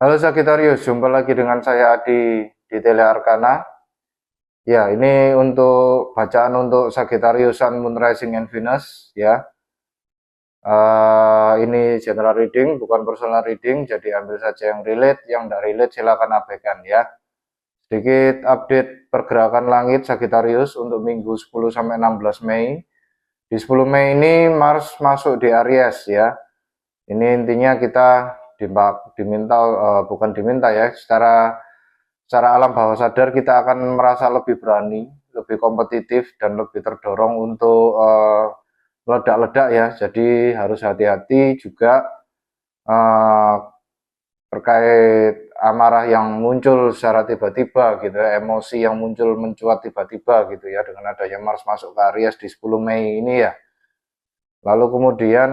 Halo Sagittarius, jumpa lagi dengan saya Adi di Tele Arkana. Ya, ini untuk bacaan untuk Sagittarius Sun, Moon, Rising, and Venus. Ya, ini general reading, bukan personal reading. Jadi ambil saja yang relate, yang tidak relate silakan abaikan ya. Sedikit update pergerakan langit Sagittarius untuk minggu 10 sampai 16 Mei. Di 10 Mei ini Mars masuk di Aries ya. Ini intinya kita diminta, bukan diminta ya, secara alam bawah sadar kita akan merasa lebih berani, lebih kompetitif, dan lebih terdorong untuk meledak-ledak ya. Jadi harus hati-hati juga uh, terkait amarah yang muncul secara tiba-tiba gitu ya, emosi yang muncul mencuat tiba-tiba gitu ya, dengan adanya Mars masuk ke Aries di 10 Mei ini ya. Lalu kemudian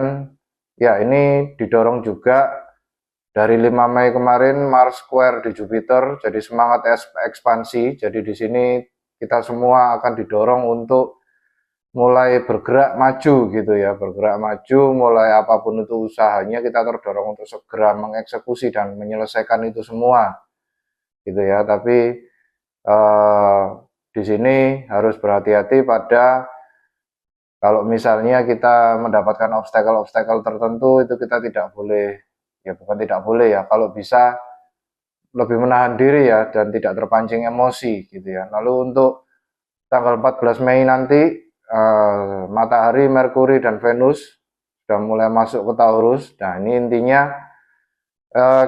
ya ini didorong juga dari 5 Mei kemarin Mars square di Jupiter, jadi semangat ekspansi. Jadi di sini kita semua akan didorong untuk mulai bergerak maju gitu ya, bergerak maju, mulai apapun itu usahanya kita terdorong untuk segera mengeksekusi dan menyelesaikan itu semua gitu ya. Tapi di sini harus berhati-hati pada kalau misalnya kita mendapatkan obstacle-obstacle tertentu, itu kita tidak boleh, ya bukan tidak boleh ya, kalau bisa lebih menahan diri ya, dan tidak terpancing emosi gitu ya. Lalu untuk tanggal 14 Mei nanti, matahari, Merkuri, dan Venus sudah mulai masuk ke Taurus. Nah ini intinya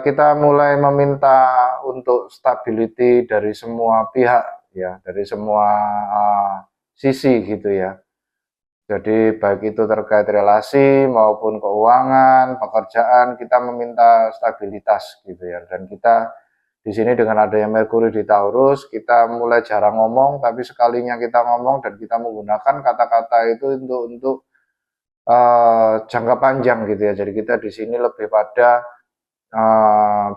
kita mulai meminta untuk stability dari semua pihak ya, dari semua sisi gitu ya. Jadi baik itu terkait relasi maupun keuangan, pekerjaan, kita meminta stabilitas gitu ya. Dan kita di sini dengan adanya Merkuri di Taurus, kita mulai jarang ngomong, tapi sekalinya kita ngomong dan kita menggunakan kata-kata itu untuk jangka panjang gitu ya. Jadi kita di sini lebih pada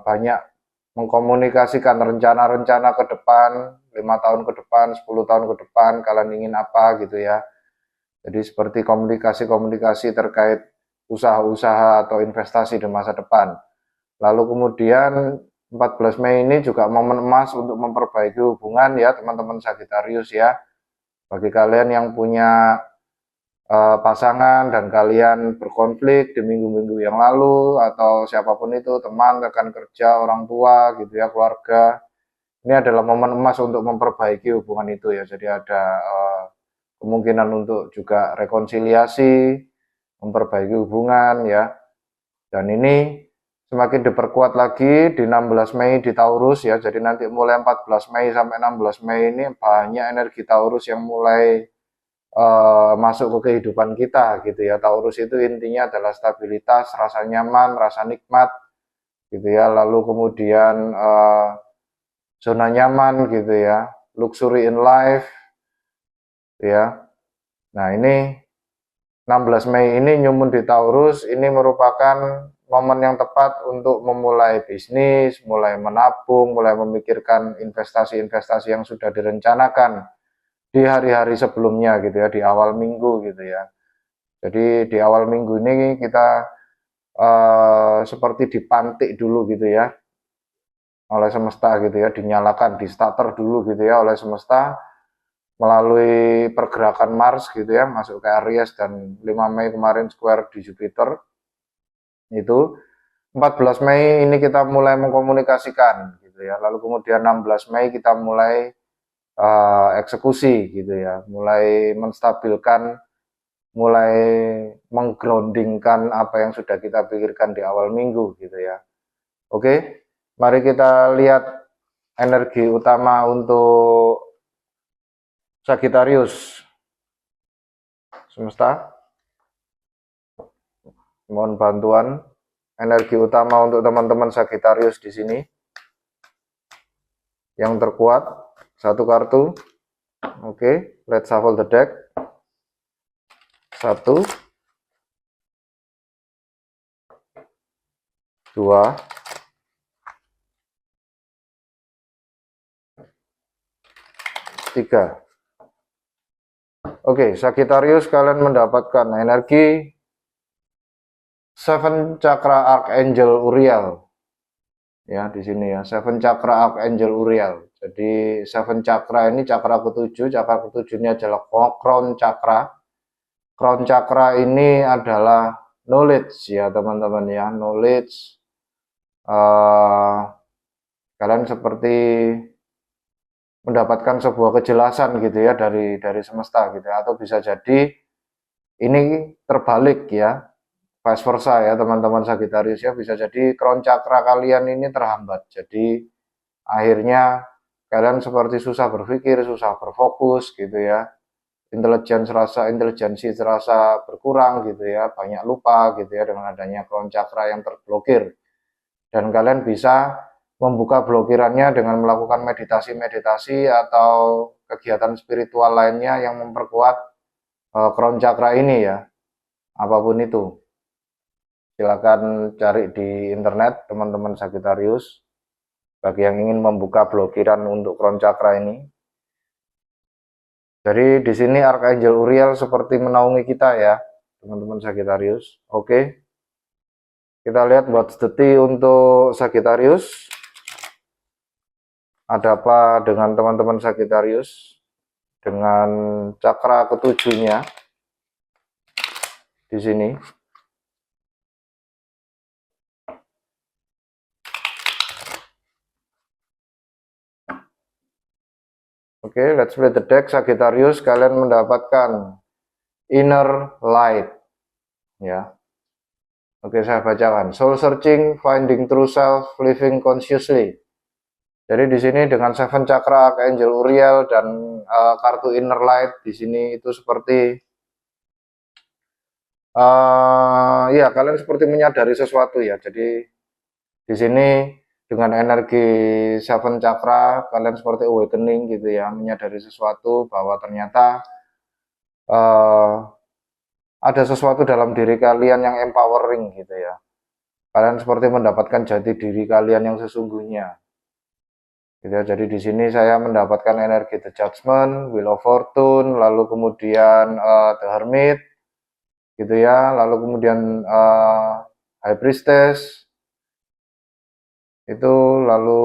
banyak mengkomunikasikan rencana-rencana ke depan, 5 tahun ke depan, 10 tahun ke depan, kalian ingin apa gitu ya. Jadi seperti komunikasi-komunikasi terkait usaha-usaha atau investasi di masa depan. Lalu kemudian 14 Mei ini juga momen emas untuk memperbaiki hubungan ya teman-teman Sagittarius ya. Bagi kalian yang punya pasangan dan kalian berkonflik di minggu-minggu yang lalu, atau siapapun itu, teman, rekan kerja, orang tua gitu ya, keluarga. Ini adalah momen emas untuk memperbaiki hubungan itu ya. Jadi ada kemungkinan untuk juga rekonsiliasi, memperbaiki hubungan ya. Dan ini semakin diperkuat lagi di 16 Mei di Taurus ya. Jadi nanti mulai 14 Mei sampai 16 Mei ini banyak energi Taurus yang mulai masuk ke kehidupan kita gitu ya. Taurus itu intinya adalah stabilitas, rasa nyaman, rasa nikmat gitu ya. Lalu kemudian zona nyaman gitu ya, luxury in life ya. Nah ini 16 Mei ini nyumun di Taurus, ini merupakan momen yang tepat untuk memulai bisnis, mulai menabung, mulai memikirkan investasi-investasi yang sudah direncanakan di hari-hari sebelumnya gitu ya, di awal minggu gitu ya. Jadi di awal minggu ini kita seperti dipantik dulu gitu ya oleh semesta gitu ya, dinyalakan, di starter dulu gitu ya oleh semesta melalui pergerakan Mars gitu ya, masuk ke Aries, dan 5 Mei kemarin square di Jupiter. Itu 14 Mei ini kita mulai mengkomunikasikan gitu ya. Lalu kemudian 16 Mei kita mulai eksekusi gitu ya, mulai menstabilkan, mulai menggroundingkan apa yang sudah kita pikirkan di awal minggu gitu ya. Oke, mari kita lihat energi utama untuk Sagittarius. Semesta, mohon bantuan energi utama untuk teman-teman Sagittarius di sini. Yang terkuat satu kartu. Oke, let's shuffle the deck. 1, 2, 3. Oke, Sagittarius, kalian mendapatkan energi 7 Chakra Archangel Uriel. Ya, di sini ya, Seven Chakra Archangel Uriel. Jadi Seven Chakra ini cakra ketujuh ini adalah Crown Chakra. Crown Chakra ini adalah knowledge ya teman-teman ya, knowledge. eh, Kalian seperti mendapatkan sebuah kejelasan gitu ya dari semesta gitu ya. Atau bisa jadi ini terbalik ya, vice versa ya teman-teman Sagittarius ya, bisa jadi crown chakra kalian ini terhambat. Jadi akhirnya kalian seperti susah berpikir, susah berfokus gitu ya. Intelijensi terasa berkurang gitu ya, banyak lupa gitu ya dengan adanya crown chakra yang terblokir. Dan kalian bisa membuka blokirannya dengan melakukan meditasi-meditasi atau kegiatan spiritual lainnya yang memperkuat crown chakra ini ya, apapun itu. Silakan cari di internet teman-teman Sagittarius bagi yang ingin membuka blokiran untuk crown chakra ini. Jadi di sini Archangel Uriel seperti menaungi kita ya, teman-teman Sagittarius. Oke. Kita lihat what's the tea untuk Sagittarius. Ada apa dengan teman-teman Sagittarius dengan cakra ketujuhnya di sini. Oke, let's play the deck Sagittarius. Kalian mendapatkan inner light ya. Oke, saya bacakan. Soul searching, finding true self, living consciously. Jadi di sini dengan Seven Chakra, Archangel Uriel dan kartu Inner Light di sini itu seperti ya kalian seperti menyadari sesuatu ya. Jadi di sini dengan energi Seven Chakra kalian seperti awakening gitu ya, menyadari sesuatu bahwa ternyata ada sesuatu dalam diri kalian yang empowering gitu ya. Kalian seperti mendapatkan jati diri kalian yang sesungguhnya. Gitu ya. Jadi di sini saya mendapatkan energi The Judgment, Wheel of Fortune, lalu kemudian The Hermit, gitu ya, lalu kemudian High Priestess, itu lalu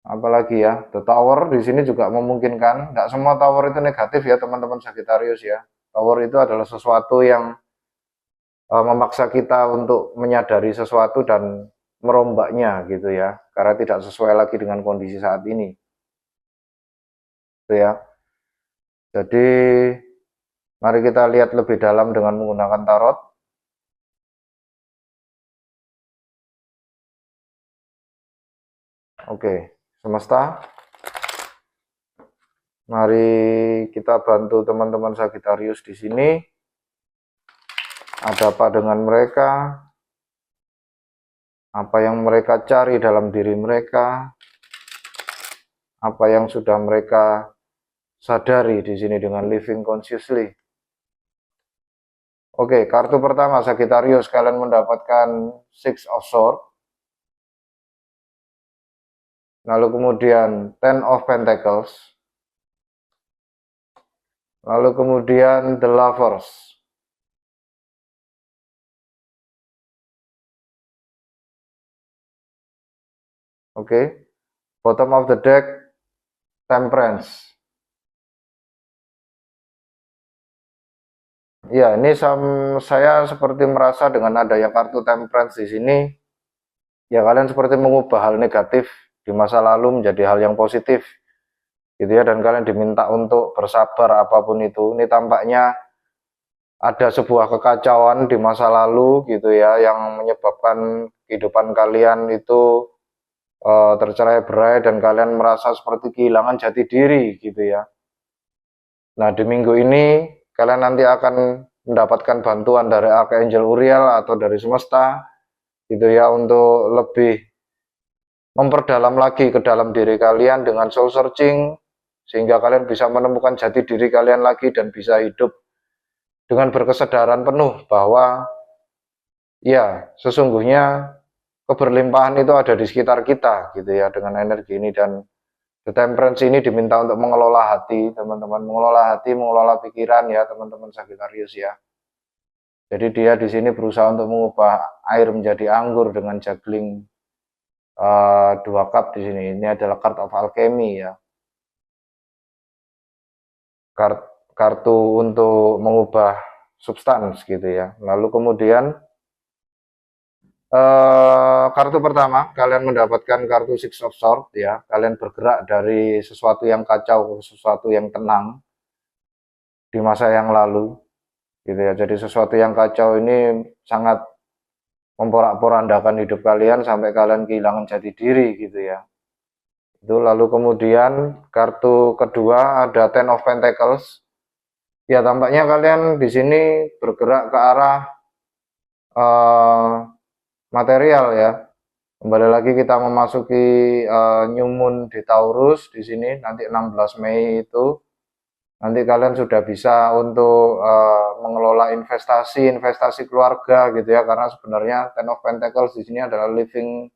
apalagi ya, The Tower di sini juga memungkinkan. Nggak semua tower itu negatif ya teman-teman Sagittarius ya. Tower itu adalah sesuatu yang memaksa kita untuk menyadari sesuatu dan merombaknya gitu ya, karena tidak sesuai lagi dengan kondisi saat ini gitu ya. Jadi mari kita lihat lebih dalam dengan menggunakan tarot. Oke, semesta, mari kita bantu teman-teman Sagittarius di sini. Ada apa dengan mereka? Apa yang mereka cari dalam diri mereka? Apa yang sudah mereka sadari di sini dengan living consciously? Oke, kartu pertama Sagittarius, kalian mendapatkan Six of Swords. Lalu kemudian Ten of Pentacles. Lalu kemudian The Lovers. Oke, bottom of the deck Temperance. Ya, ini saya seperti merasa dengan adanya kartu Temperance di sini, ya kalian seperti mengubah hal negatif di masa lalu menjadi hal yang positif, gitu ya. Dan kalian diminta untuk bersabar apapun itu. Ini tampaknya ada sebuah kekacauan di masa lalu, gitu ya, yang menyebabkan kehidupan kalian itu tercerai-berai dan kalian merasa seperti kehilangan jati diri gitu ya. Nah di minggu ini kalian nanti akan mendapatkan bantuan dari Archangel Uriel atau dari semesta gitu ya, untuk lebih memperdalam lagi ke dalam diri kalian dengan soul searching, sehingga kalian bisa menemukan jati diri kalian lagi dan bisa hidup dengan berkesadaran penuh bahwa ya sesungguhnya keberlimpahan itu ada di sekitar kita gitu ya dengan energi ini. Dan The Temperance ini diminta untuk mengelola hati teman-teman, mengelola hati, mengelola pikiran ya teman-teman Sagittarius ya. Jadi dia di sini berusaha untuk mengubah air menjadi anggur dengan juggling 2 cup di sini. Ini adalah card of alchemy ya. Kartu untuk mengubah substans gitu ya. Lalu kemudian kartu pertama, kalian mendapatkan kartu Six of Swords ya. Kalian bergerak dari sesuatu yang kacau ke sesuatu yang tenang di masa yang lalu gitu ya. Jadi sesuatu yang kacau ini sangat memporak-porandakan hidup kalian sampai kalian kehilangan jati diri gitu ya. Itu lalu kemudian kartu kedua ada Ten of Pentacles. Ya tampaknya kalian di sini bergerak ke arah material ya. Kembali lagi kita memasuki new moon di Taurus di sini nanti 16 Mei itu. Nanti kalian sudah bisa untuk mengelola investasi keluarga gitu ya, karena sebenarnya Ten of Pentacles di sini adalah living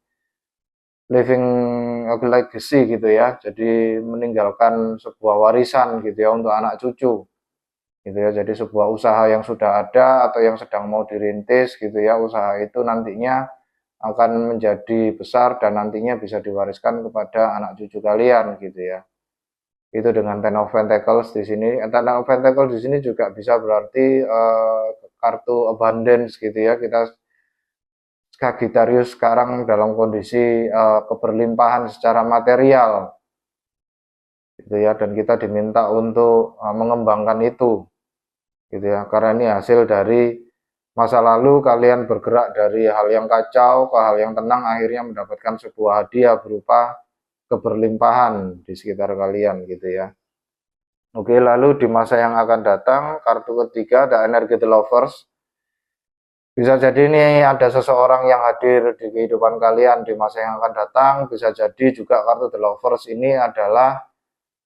legacy gitu ya. Jadi meninggalkan sebuah warisan gitu ya untuk anak cucu. Gitu ya. Jadi sebuah usaha yang sudah ada atau yang sedang mau dirintis gitu ya, usaha itu nantinya akan menjadi besar dan nantinya bisa diwariskan kepada anak cucu kalian gitu ya. Itu dengan Ten of Pentacles di sini. Ten of Pentacles di sini juga bisa berarti kartu abundance gitu ya. Kita Sagittarius sekarang dalam kondisi keberlimpahan secara material gitu ya, dan kita diminta untuk mengembangkan itu gitu ya, karena ini hasil dari masa lalu kalian bergerak dari hal yang kacau ke hal yang tenang, akhirnya mendapatkan sebuah hadiah berupa keberlimpahan di sekitar kalian gitu ya. Oke, lalu di masa yang akan datang, kartu ketiga ada energi The Lovers. Bisa jadi ini ada seseorang yang hadir di kehidupan kalian di masa yang akan datang. Bisa jadi juga kartu The Lovers ini adalah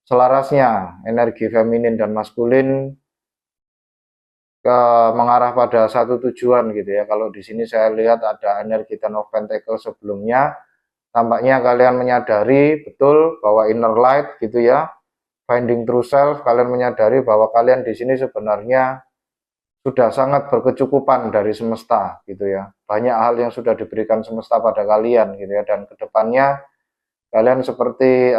selarasnya energi feminin dan maskulin mengarah pada satu tujuan gitu ya. Kalau di sini saya lihat ada energi Ten of Pentacles sebelumnya. Tampaknya kalian menyadari betul bahwa inner light gitu ya. Finding true self, kalian menyadari bahwa kalian di sini sebenarnya sudah sangat berkecukupan dari semesta gitu ya. Banyak hal yang sudah diberikan semesta pada kalian gitu ya, dan kedepannya kalian seperti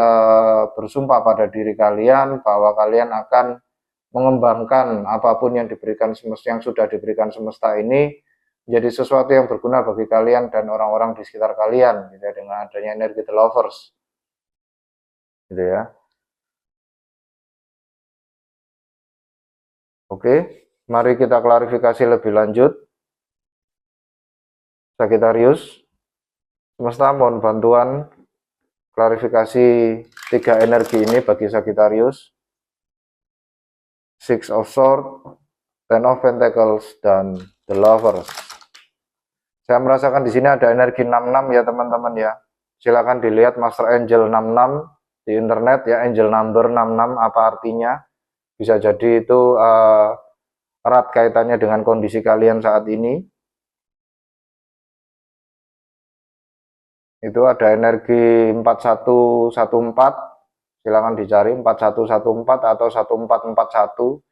bersumpah pada diri kalian bahwa kalian akan mengembangkan apapun yang diberikan semesta, yang sudah diberikan semesta ini menjadi sesuatu yang berguna bagi kalian dan orang-orang di sekitar kalian gitu ya, dengan adanya energi The Lovers gitu ya. Oke, mari kita klarifikasi lebih lanjut. Sagittarius, semesta mohon bantuan klarifikasi 3 energi ini bagi Sagittarius. Six of Swords, Ten of Pentacles, dan The Lovers. Saya merasakan di sini ada energi 66 ya teman-teman ya. Silakan dilihat Master Angel 66 di internet ya, angel number 66 apa artinya. Bisa jadi itu erat kaitannya dengan kondisi kalian saat ini. Itu ada energi 4114, silakan dicari 4114 atau 1441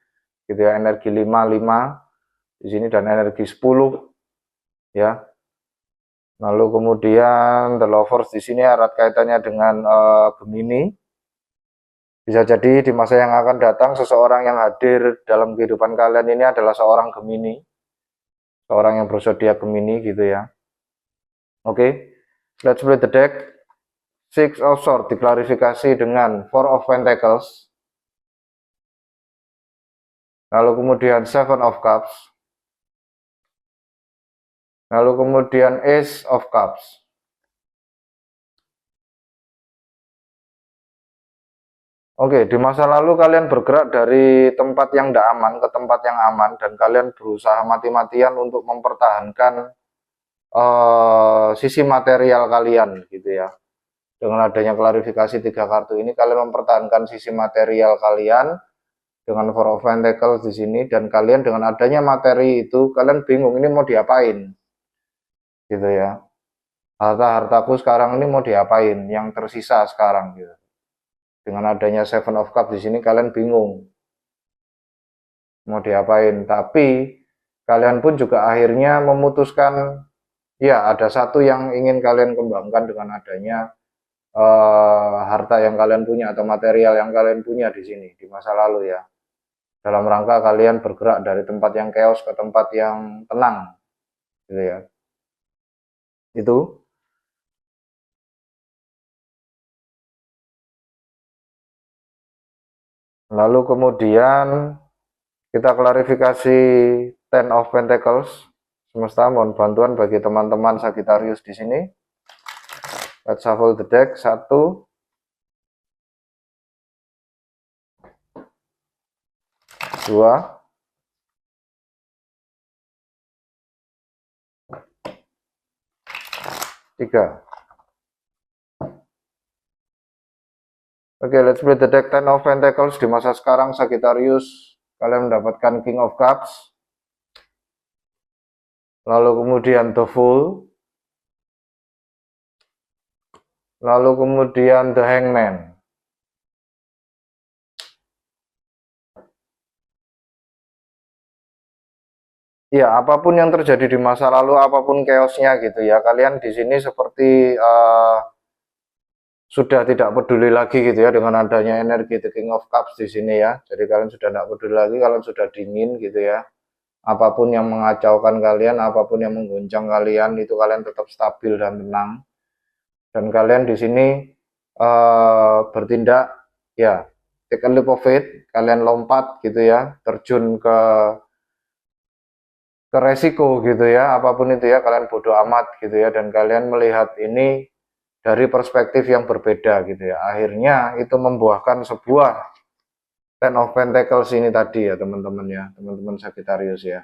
gitu ya, energi 55 di sini dan energi 10 ya. Lalu kemudian The Lovers di sini erat kaitannya dengan Gemini. Bisa jadi di masa yang akan datang seseorang yang hadir dalam kehidupan kalian ini adalah seorang Gemini. Seorang yang berzodiak Gemini gitu ya. Oke, let's play the deck. Six of Swords diklarifikasi dengan Four of Pentacles. Lalu kemudian Seven of Cups. Lalu kemudian Ace of Cups. Oke, di masa lalu kalian bergerak dari tempat yang tidak aman ke tempat yang aman, dan kalian berusaha mati-matian untuk mempertahankan sisi material kalian gitu ya. Dengan adanya klarifikasi 3 kartu ini, kalian mempertahankan sisi material kalian dengan Four of Pentacles di sini, dan kalian dengan adanya materi itu kalian bingung ini mau diapain gitu ya. Harta-hartaku sekarang ini mau diapain yang tersisa sekarang gitu. Dengan adanya Seven of Cups di sini kalian bingung mau diapain, tapi kalian pun juga akhirnya memutuskan Ya, ada satu yang ingin kalian kembangkan dengan adanya harta yang kalian punya atau material yang kalian punya di sini di masa lalu ya. Dalam rangka kalian bergerak dari tempat yang chaos ke tempat yang tenang, gitu ya. Itu. Lalu kemudian kita klarifikasi Ten of Pentacles. Semesta mohon bantuan bagi teman-teman Sagittarius di sini. Let's shuffle the deck. 1, 2, 3. Oke, let's play the deck Ten of Pentacles. Di masa sekarang Sagittarius, kalian mendapatkan King of Cups. Lalu kemudian The Fool. Lalu kemudian The Hangman. Ya, apapun yang terjadi di masa lalu, apapun chaosnya gitu ya, kalian di sini seperti sudah tidak peduli lagi gitu ya dengan adanya energi The King of Cups di sini ya. Jadi kalian sudah tidak peduli lagi, kalian sudah dingin gitu ya. Apapun yang mengacaukan kalian, apapun yang mengguncang kalian, itu kalian tetap stabil dan tenang. Dan kalian di sini bertindak ya, take a leap of faith, kalian lompat gitu ya, terjun ke resiko gitu ya, apapun itu ya, kalian bodoh amat gitu ya, dan kalian melihat ini dari perspektif yang berbeda gitu ya. Akhirnya itu membuahkan sebuah Ten of Pentacles ini tadi ya teman-teman ya, teman-teman Sagittarius ya.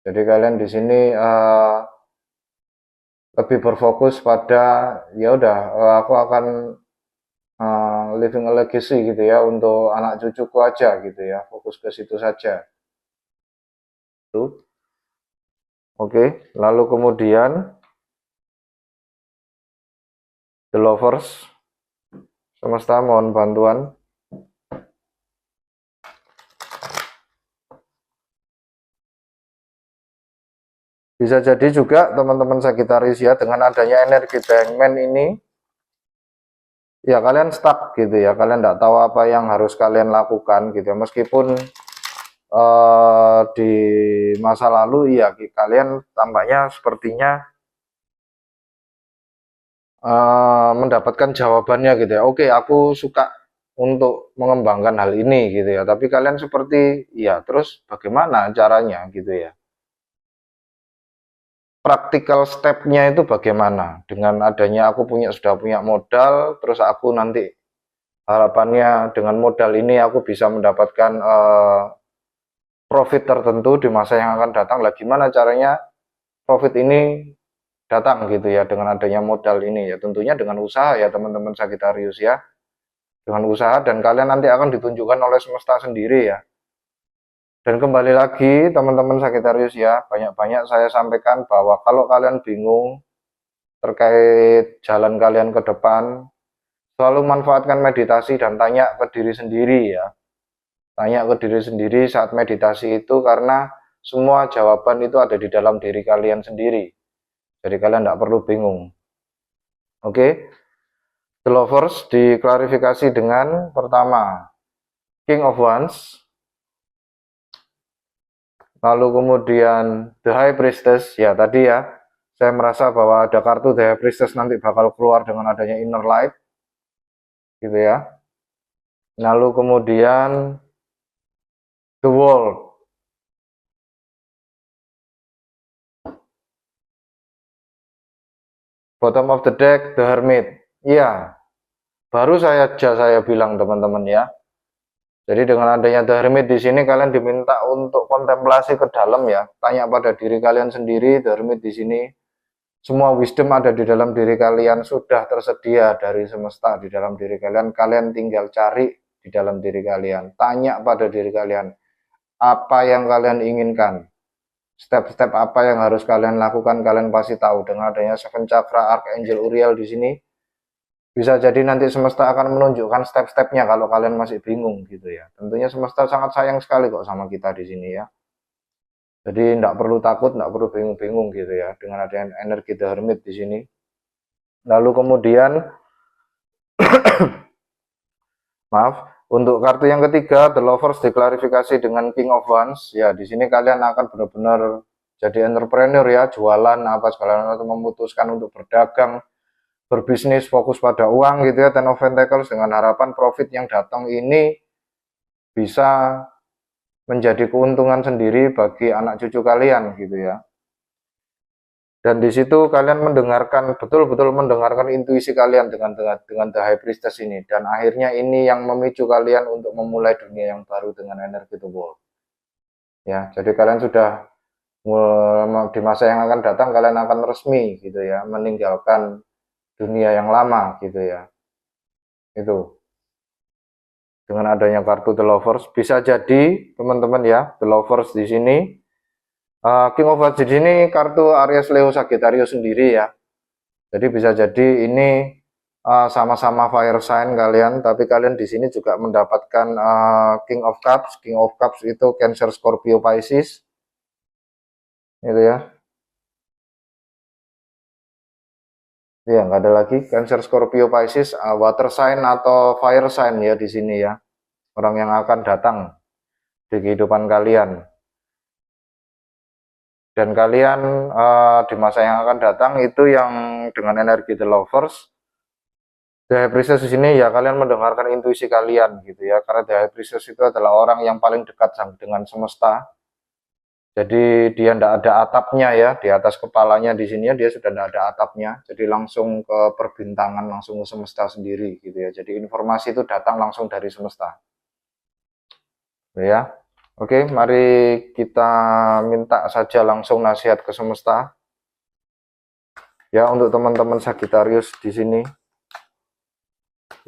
Jadi kalian di sini lebih berfokus pada ya udah aku akan living a legacy gitu ya untuk anak cucuku aja gitu ya, fokus ke situ saja. Tuh. Oke, lalu kemudian The Lovers. Semesta mohon bantuan. Bisa jadi juga teman-teman Sagittarius ya, dengan adanya energi The Hangman ini, ya kalian stuck gitu ya, kalian tidak tahu apa yang harus kalian lakukan gitu ya. Meskipun di masa lalu ya kalian tampaknya sepertinya mendapatkan jawabannya gitu ya. Oke, aku suka untuk mengembangkan hal ini gitu ya. Tapi kalian seperti ya terus bagaimana caranya gitu ya. Praktikal stepnya itu bagaimana dengan adanya aku sudah punya modal, terus aku nanti harapannya dengan modal ini aku bisa mendapatkan profit tertentu di masa yang akan datang. Lah gimana caranya profit ini datang gitu ya dengan adanya modal ini ya, tentunya dengan usaha ya teman-teman Sagittarius ya, dengan usaha, dan kalian nanti akan ditunjukkan oleh semesta sendiri ya. Dan kembali lagi teman-teman Sagittarius ya, banyak-banyak saya sampaikan bahwa kalau kalian bingung terkait jalan kalian ke depan, selalu manfaatkan meditasi dan tanya ke diri sendiri ya. Tanya ke diri sendiri saat meditasi itu, karena semua jawaban itu ada di dalam diri kalian sendiri. Jadi kalian tidak perlu bingung. Oke, The Lovers diklarifikasi dengan pertama King of Wands, lalu kemudian The High Priestess ya tadi ya. Saya merasa bahwa ada kartu The High Priestess nanti bakal keluar dengan adanya Inner Light gitu ya. Lalu kemudian The World. Bottom of the deck The Hermit. Iya, baru saya bilang teman-teman ya. Jadi dengan adanya The Hermit di sini kalian diminta untuk kontemplasi ke dalam ya. Tanya pada diri kalian sendiri. The Hermit di sini, semua wisdom ada di dalam diri kalian, sudah tersedia dari semesta di dalam diri kalian. Kalian tinggal cari di dalam diri kalian. Tanya pada diri kalian apa yang kalian inginkan. Step-step apa yang harus kalian lakukan, kalian pasti tahu. Dengan adanya Seven Chakra Archangel Uriel di sini, bisa jadi nanti semesta akan menunjukkan step-stepnya kalau kalian masih bingung gitu ya. Tentunya semesta sangat sayang sekali kok sama kita di sini ya. Jadi tidak perlu takut, tidak perlu bingung-bingung gitu ya dengan adanya energi The Hermit di sini. Lalu kemudian maaf, untuk kartu yang ketiga, The Lovers diklarifikasi dengan King of Wands. Ya, di sini kalian akan benar-benar jadi entrepreneur ya, jualan apa segala macam, memutuskan untuk berdagang, berbisnis, fokus pada uang gitu ya. Ten of Pentacles dengan harapan profit yang datang ini bisa menjadi keuntungan sendiri bagi anak cucu kalian gitu ya. Dan di situ kalian mendengarkan, betul-betul mendengarkan intuisi kalian dengan The High Priestess ini. Dan akhirnya ini yang memicu kalian untuk memulai dunia yang baru dengan energi The World. Ya, jadi kalian sudah di masa yang akan datang kalian akan resmi gitu ya, meninggalkan dunia yang lama gitu ya. Itu. Dengan adanya kartu The Lovers bisa jadi teman-teman ya, The Lovers di sini King of Wands di sini kartu Aries, Leo, Sagittarius sendiri ya. Jadi bisa jadi ini sama-sama fire sign kalian, tapi kalian di sini juga mendapatkan King of Cups. King of Cups itu Cancer, Scorpio, Pisces. Itu ya. Ya, nggak ada lagi Cancer, Scorpio, Pisces, water sign atau fire sign ya di sini ya. Orang yang akan datang di kehidupan kalian. Dan kalian di masa yang akan datang itu yang dengan energi The Lovers, The High Priestess di sini ya kalian mendengarkan intuisi kalian gitu ya, karena The High Priestess itu adalah orang yang paling dekat dengan semesta. Jadi dia tidak ada atapnya ya, di atas kepalanya di sini dia sudah tidak ada atapnya, jadi langsung ke perbintangan, langsung ke semesta sendiri gitu ya. Jadi informasi itu datang langsung dari semesta. Ya. Oke, mari kita minta saja langsung nasihat ke semesta. Ya, untuk teman-teman Sagittarius di sini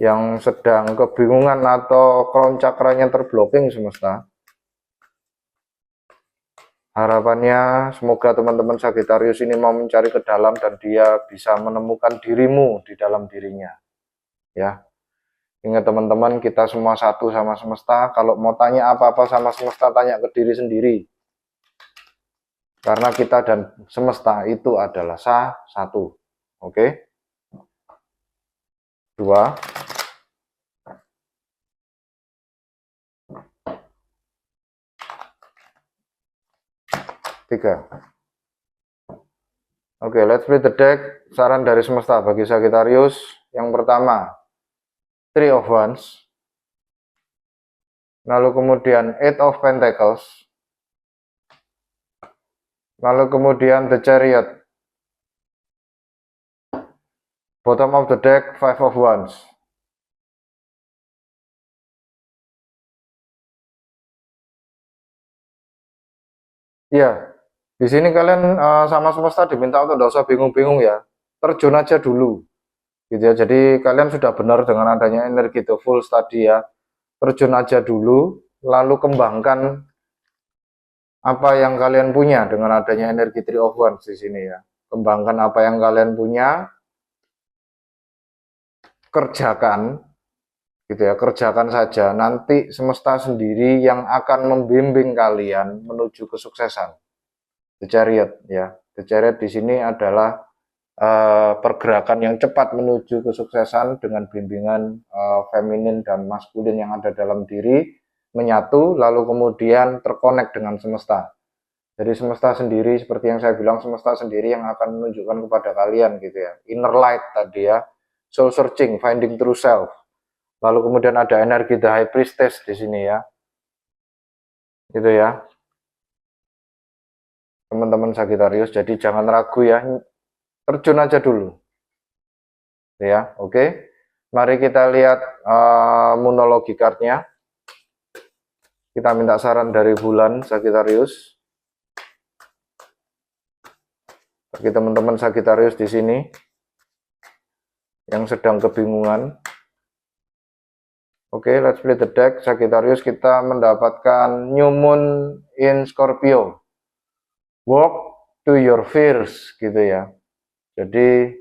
yang sedang kebingungan atau crown cakranya terblocking semesta. Harapannya semoga teman-teman Sagittarius ini mau mencari ke dalam dan dia bisa menemukan dirimu di dalam dirinya. Ya. Ingat teman-teman, kita semua satu sama semesta. Kalau mau tanya apa-apa sama semesta, tanya ke diri sendiri. Karena kita dan semesta itu adalah satu. Oke? Dua. Tiga. Oke, let's play the deck. Saran dari semesta bagi Sagittarius. Yang pertama, Three of Wands. Lalu kemudian Eight of Pentacles. Lalu kemudian The Chariot. Bottom of the deck, Five of Wands. Ya, di sini kalian sama semesta diminta untuk tidak usah bingung-bingung ya. Terjun aja dulu. Gitu ya. Jadi kalian sudah benar dengan adanya energi The Fool tadi ya. Terjun aja dulu, lalu kembangkan apa yang kalian punya dengan adanya energi Three of Wands di sini ya. Kembangkan apa yang kalian punya, kerjakan gitu ya, kerjakan saja. Nanti semesta sendiri yang akan membimbing kalian menuju kesuksesan. The Chariot ya. The Chariot di sini adalah pergerakan yang cepat menuju kesuksesan dengan bimbingan feminin dan maskulin yang ada dalam diri menyatu, lalu kemudian terkonek dengan semesta. Jadi semesta sendiri, seperti yang saya bilang, semesta sendiri yang akan menunjukkan kepada kalian gitu ya, inner light tadi ya, soul searching, finding true self. Lalu kemudian ada energi The High Priestess di sini ya, gitu ya, teman-teman Sagittarius. Jadi jangan ragu ya, terjun aja dulu, ya, oke. Mari kita lihat monologi cardnya. Kita minta saran dari bulan Sagittarius. Bagi teman-teman Sagittarius di sini yang sedang kebingungan. Oke, let's play the deck. Sagittarius, kita mendapatkan New Moon in Scorpio. Walk to your fears, gitu ya. Jadi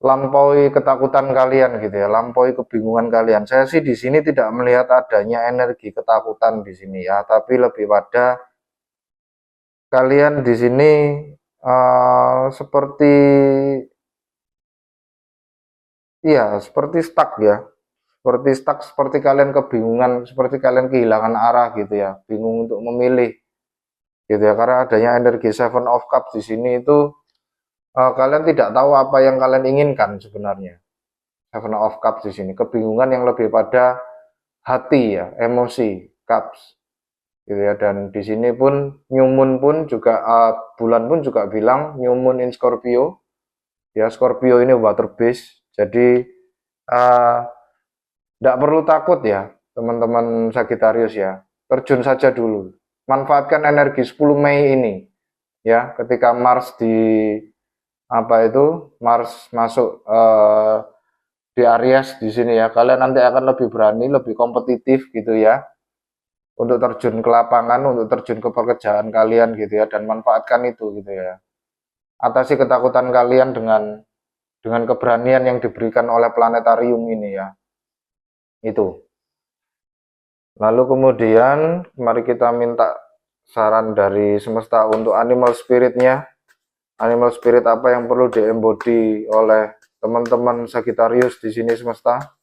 lampaui ketakutan kalian gitu ya, lampaui kebingungan kalian. Saya sih di sini tidak melihat adanya energi ketakutan di sini ya, tapi lebih pada kalian di sini seperti seperti stuck ya, seperti kalian kebingungan, seperti kalian kehilangan arah gitu ya, bingung untuk memilih gitu ya, karena adanya energi Seven of Cups di sini itu kalian tidak tahu apa yang kalian inginkan sebenarnya. Seven of Cups di sini kebingungan yang lebih pada hati ya, emosi, Cups gitu ya. Dan di sini pun New Moon pun juga bulan pun juga bilang New Moon in Scorpio ya, Scorpio ini water base, jadi tidak perlu takut ya teman-teman Sagittarius ya, terjun saja dulu, manfaatkan energi 10 Mei ini ya, ketika Mars Mars masuk di Aries di sini ya, kalian nanti akan lebih berani, lebih kompetitif gitu ya, untuk terjun ke lapangan, untuk terjun ke pekerjaan kalian gitu ya, dan manfaatkan itu gitu ya. Atasi ketakutan kalian dengan keberanian yang diberikan oleh planetarium ini ya. Itu. Lalu kemudian mari kita minta saran dari semesta untuk animal spiritnya. Animal spirit apa yang perlu diembody oleh teman-teman Sagittarius di sini semesta?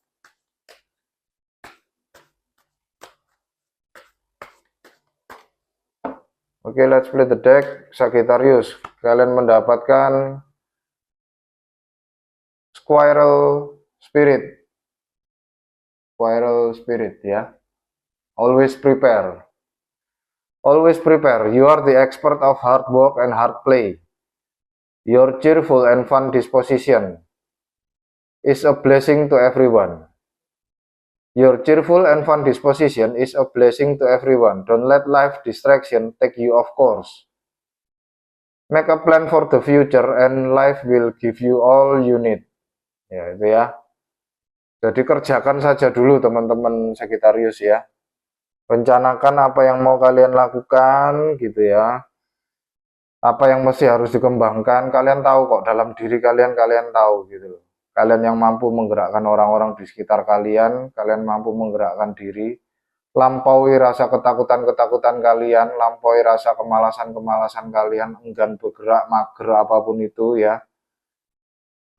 Oke, let's play the deck. Sagittarius, kalian mendapatkan Squirrel Spirit. Squirrel Spirit ya. Always prepare. Always prepare. You are the expert of hard work and hard play. Your cheerful and fun disposition is a blessing to everyone. Your cheerful and fun disposition is a blessing to everyone. Don't let life distraction take you off course. Make a plan for the future and life will give you all you need. Ya, itu ya. Jadi kerjakan saja dulu teman-teman Sagittarius ya. Rencanakan apa yang mau kalian lakukan gitu ya. Apa yang mesti harus dikembangkan, kalian tahu kok, dalam diri kalian, kalian tahu gitu loh. Kalian yang mampu menggerakkan orang-orang di sekitar kalian, kalian mampu menggerakkan diri, lampaui rasa ketakutan-ketakutan kalian, lampaui rasa kemalasan-kemalasan kalian, enggan bergerak, mager, apapun itu ya.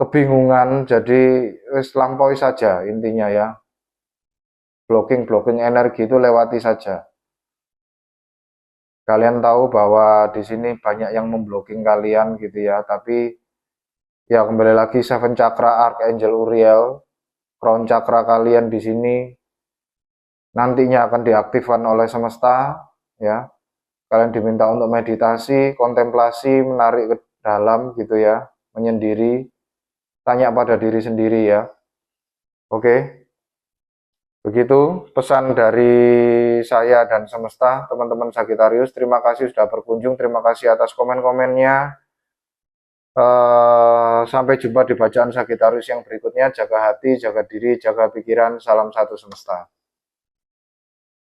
Kebingungan, jadi lampaui saja intinya ya. Blocking energi itu lewati saja. Kalian tahu bahwa di sini banyak yang memblocking kalian gitu ya, tapi ya kembali lagi Seven Chakra Archangel Uriel, crown chakra kalian di sini nantinya akan diaktifkan oleh semesta ya. Kalian diminta untuk meditasi, kontemplasi, menarik ke dalam gitu ya, menyendiri, tanya pada diri sendiri ya. Oke. Begitu pesan dari saya dan semesta, teman-teman Sagittarius. Terima kasih sudah berkunjung, terima kasih atas komen-komennya. Sampai jumpa di bacaan Sagittarius yang berikutnya. Jaga hati, jaga diri, jaga pikiran. Salam satu semesta.